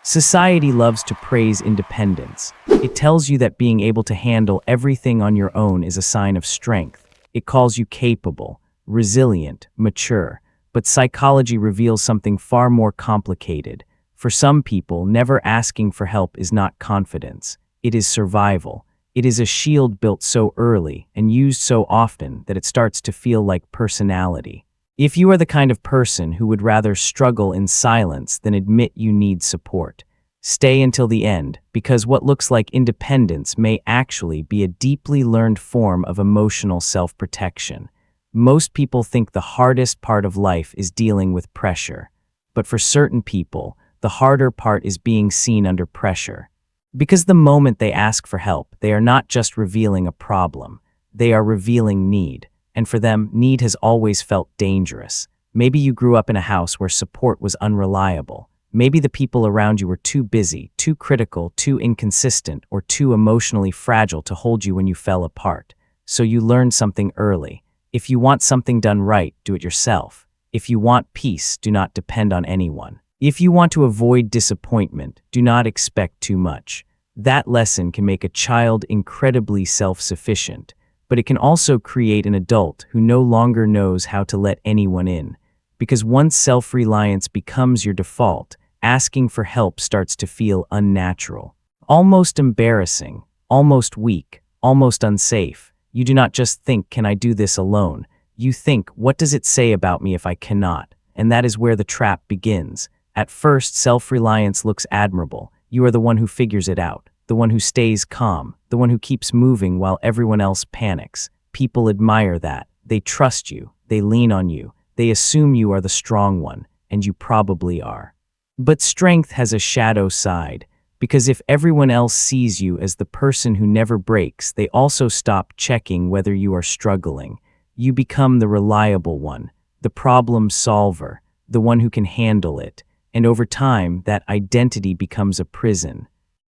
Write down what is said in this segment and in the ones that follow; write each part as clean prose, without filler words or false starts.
Society loves to praise independence. It tells you that being able to handle everything on your own is a sign of strength. It calls you capable, resilient, mature. But psychology reveals something far more complicated. For some people, never asking for help is not confidence. It is survival. It is a shield built so early and used so often that it starts to feel like personality. If you are the kind of person who would rather struggle in silence than admit you need support, stay until the end, because what looks like independence may actually be a deeply learned form of emotional self-protection. Most people think the hardest part of life is dealing with pressure, but for certain people, the harder part is being seen under pressure. Because the moment they ask for help, they are not just revealing a problem, they are revealing need. And for them, need has always felt dangerous. Maybe you grew up in a house where support was unreliable. Maybe the people around you were too busy, too critical, too inconsistent, or too emotionally fragile to hold you when you fell apart. So you learned something early. If you want something done right, do it yourself. If you want peace, do not depend on anyone. If you want to avoid disappointment, do not expect too much. That lesson can make a child incredibly self-sufficient, but it can also create an adult who no longer knows how to let anyone in. Because once self-reliance becomes your default, asking for help starts to feel unnatural, almost embarrassing, almost weak, almost unsafe. You do not just think, "Can I do this alone?" You think, "What does it say about me if I cannot?" And that is where the trap begins. At first, self-reliance looks admirable. You are the one who figures it out, the one who stays calm, the one who keeps moving while everyone else panics. People admire that. They trust you. They lean on you. They assume you are the strong one, and you probably are. But strength has a shadow side, because if everyone else sees you as the person who never breaks, they also stop checking whether you are struggling. You become the reliable one, the problem solver, the one who can handle it. And over time, that identity becomes a prison.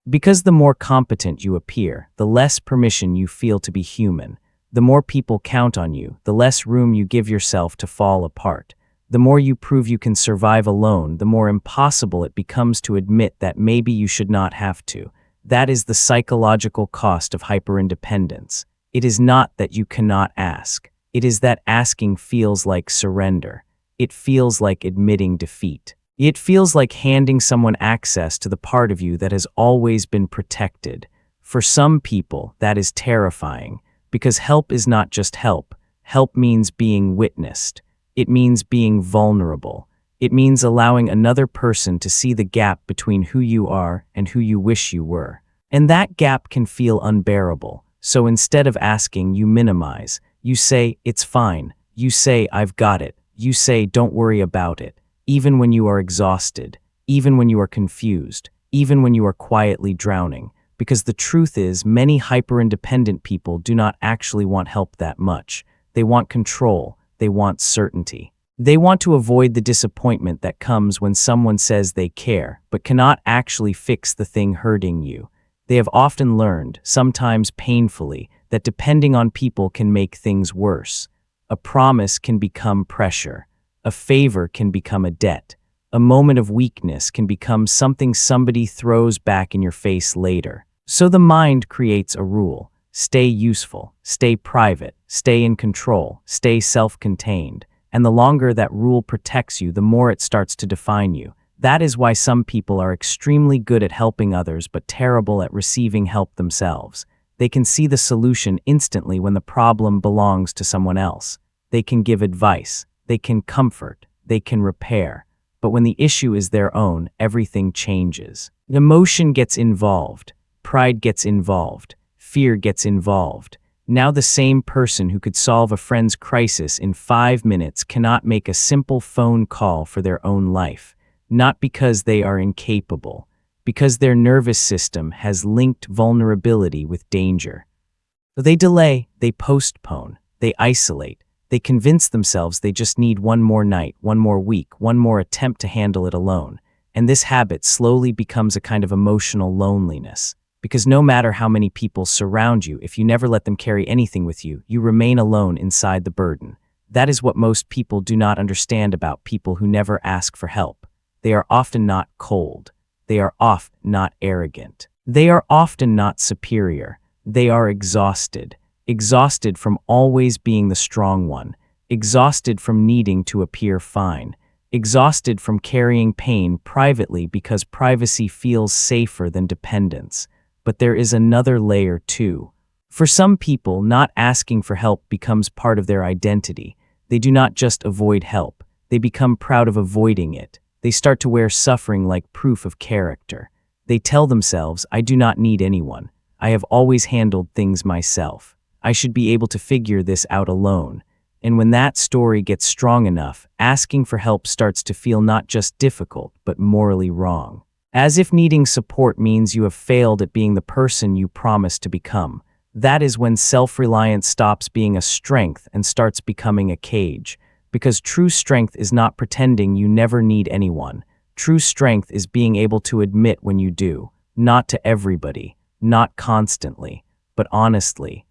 Because the more competent you appear, the less permission you feel to be human. The more people count on you, the less room you give yourself to fall apart. The more you prove you can survive alone, the more impossible it becomes to admit that maybe you should not have to. That is the psychological cost of hyperindependence. It is not that you cannot ask. It is that asking feels like surrender. It feels like admitting defeat. It feels like handing someone access to the part of you that has always been protected. For some people, that is terrifying, because help is not just help. Help means being witnessed. It means being vulnerable. It means allowing another person to see the gap between who you are and who you wish you were. And that gap can feel unbearable. So instead of asking, you minimize. You say, "It's fine." You say, "I've got it." You say, "Don't worry about it." Even when you are exhausted, even when you are confused, even when you are quietly drowning. Because the truth is, many hyper-independent people do not actually want help that much. They want control. They want certainty. They want to avoid the disappointment that comes when someone says they care, but cannot actually fix the thing hurting you. They have often learned, sometimes painfully, that depending on people can make things worse. A promise can become pressure. A favor can become a debt. A moment of weakness can become something somebody throws back in your face later. So the mind creates a rule. Stay useful, stay private, stay in control, stay self-contained. And the longer that rule protects you, the more it starts to define you. That is why some people are extremely good at helping others but terrible at receiving help themselves. They can see the solution instantly when the problem belongs to someone else. They can give advice. They can comfort, they can repair, but when the issue is their own, everything changes. Emotion gets involved, pride gets involved, fear gets involved. Now the same person who could solve a friend's crisis in 5 minutes cannot make a simple phone call for their own life, not because they are incapable, because their nervous system has linked vulnerability with danger. They delay, they postpone, they isolate. They convince themselves they just need one more night, one more week, one more attempt to handle it alone. And this habit slowly becomes a kind of emotional loneliness. Because no matter how many people surround you, if you never let them carry anything with you, you remain alone inside the burden. That is what most people do not understand about people who never ask for help. They are often not cold. They are often not arrogant. They are often not superior. They are exhausted. Exhausted from always being the strong one. Exhausted from needing to appear fine. Exhausted from carrying pain privately because privacy feels safer than dependence. But there is another layer too. For some people, not asking for help becomes part of their identity. They do not just avoid help. They become proud of avoiding it. They start to wear suffering like proof of character. They tell themselves, I do not need anyone. I have always handled things myself. I should be able to figure this out alone. And when that story gets strong enough, asking for help starts to feel not just difficult, but morally wrong. As if needing support means you have failed at being the person you promised to become. That is when self-reliance stops being a strength and starts becoming a cage. Because true strength is not pretending you never need anyone. True strength is being able to admit when you do. Not to everybody, not constantly, but honestly.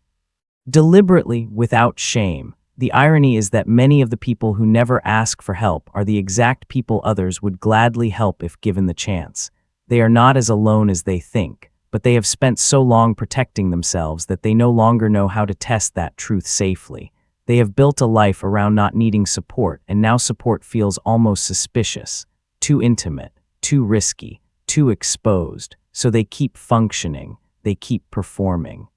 Deliberately, without shame. The irony is that many of the people who never ask for help are the exact people others would gladly help if given the chance. They are not as alone as they think, but they have spent so long protecting themselves that they no longer know how to test that truth safely. They have built a life around not needing support, and now support feels almost suspicious, too intimate, too risky, too exposed, so they keep functioning, they keep performing.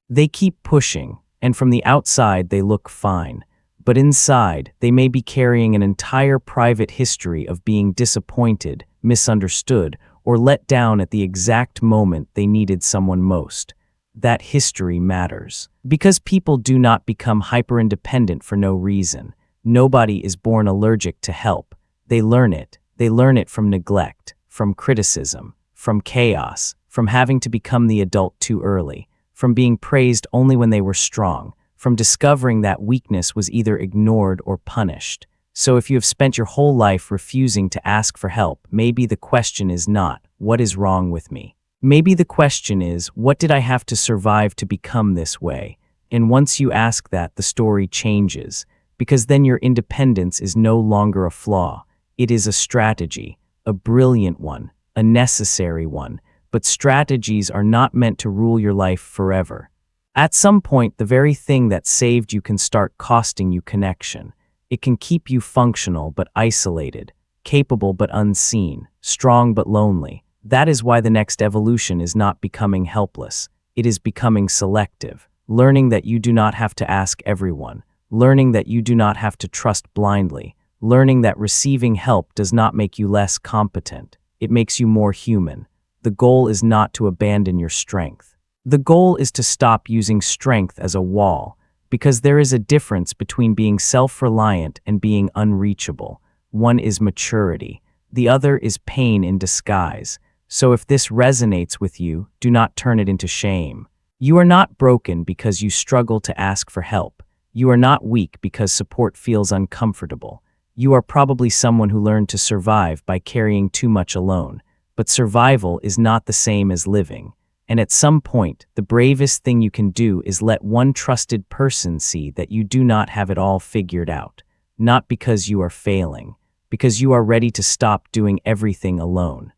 They keep pushing, and from the outside they look fine, but inside they may be carrying an entire private history of being disappointed, misunderstood, or let down at the exact moment they needed someone most. That history matters. Because people do not become hyper-independent for no reason. Nobody is born allergic to help. They learn it. They learn it from neglect, from criticism, from chaos, from having to become the adult too early, from being praised only when they were strong, from discovering that weakness was either ignored or punished. So if you have spent your whole life refusing to ask for help, maybe the question is not, what is wrong with me? Maybe the question is, what did I have to survive to become this way? And once you ask that, the story changes, because then your independence is no longer a flaw. It is a strategy, a brilliant one, a necessary one, but strategies are not meant to rule your life forever. At some point, the very thing that saved you can start costing you connection. It can keep you functional but isolated, capable but unseen, strong but lonely. That is why the next evolution is not becoming helpless. It is becoming selective, learning that you do not have to ask everyone, learning that you do not have to trust blindly, learning that receiving help does not make you less competent. It makes you more human. The goal is not to abandon your strength. The goal is to stop using strength as a wall, because there is a difference between being self-reliant and being unreachable. One is maturity. The other is pain in disguise. So if this resonates with you, do not turn it into shame. You are not broken because you struggle to ask for help. You are not weak because support feels uncomfortable. You are probably someone who learned to survive by carrying too much alone. But survival is not the same as living. And at some point, the bravest thing you can do is let one trusted person see that you do not have it all figured out. Not because you are failing, because you are ready to stop doing everything alone.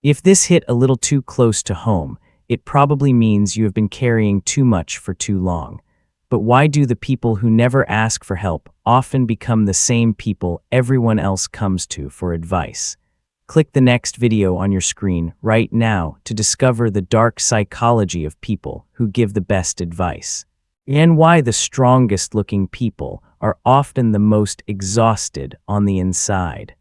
If this hit a little too close to home, it probably means you have been carrying too much for too long. But why do the people who never ask for help often become the same people everyone else comes to for advice? Click the next video on your screen right now to discover the dark psychology of people who give the best advice, and why the strongest looking people are often the most exhausted on the inside.